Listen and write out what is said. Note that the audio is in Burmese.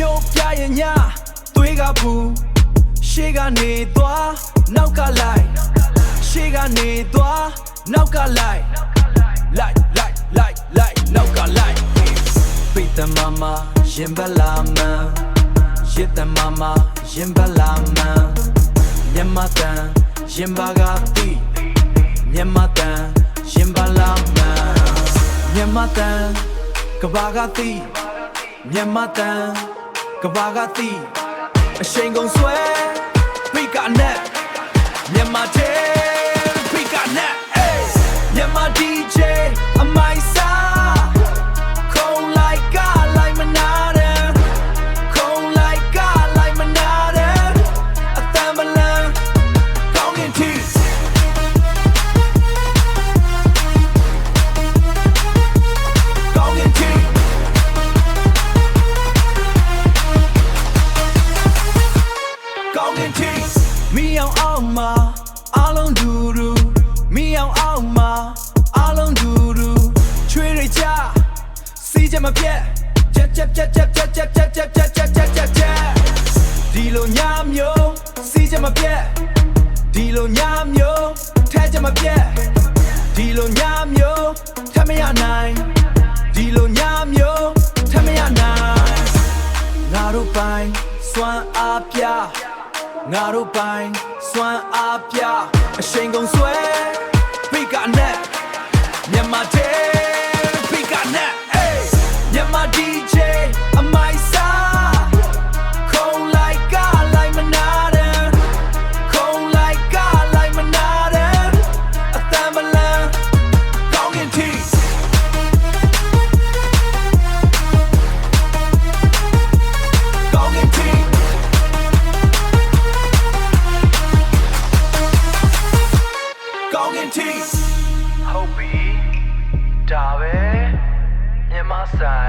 မြို့ပြရဲ့ညသွေးကပူရှေ့ကနေသွားနောက်ကလိုက်ရှေ့ကနေသွားနောက်ကလိုက်နောက်ကလိုက်ပိတ်တမမရင်ဘလာမန်ရစ်တမမရင်ဘလာမန်မြန်မာတန်ရင်ဘာကတိမြန်မာတန်ရင်ဘလာမန်မြန်မာတန်ကဘာကတိမြန်မာတန်ကဘာကတိအရှိန်ကုန်ဆွဲဖိကနဲ့မြန်မာတဲဖိကနဲ့မြန်မာ DJ အမိုက်စာခုံလိုက်ကလိုက်မနာတယ်ခုံလိုက်ကလိုက်မနာတယ်အတန်ဘလန်ကောင်းရင်တီကောင်းရင်တီကောင်းရင်တီမီအောင်အောင်မှာအားလုံးဒူဒူမီအောင်အောင်မှာအားလုံးဒူဒူချွေးရကြစီးကြမပြတ်ချက်ဒီလိုညမျိုးစီးကြမပြတ်ဒီလိုညမျိုးထဲကြမပြတ်ဒီလိုညမျိုးထမရနိုင်ဒီလိုညမျိုးထမရနိုင်ငါတို့ပိုင်စွမ်းအားပြငါတို့ပိုင်စွမ်းအားပြအရှိန်ကုန်ဆွဲဖိကနဲ့မြန်မာတဲဖိကနဲ့မြန်မာ DJ အမိုက်စာခုံလိုက်ကလိုက်မနာတယ်ခုံလိုက်ကလိုက်မနာတယ်အတန်ဘလန်ကောင်းရင်တီကောင်းရင်တီကောင်းရင်တီဟုတ်ပြီဒါပဲမြန်မာဆိုင်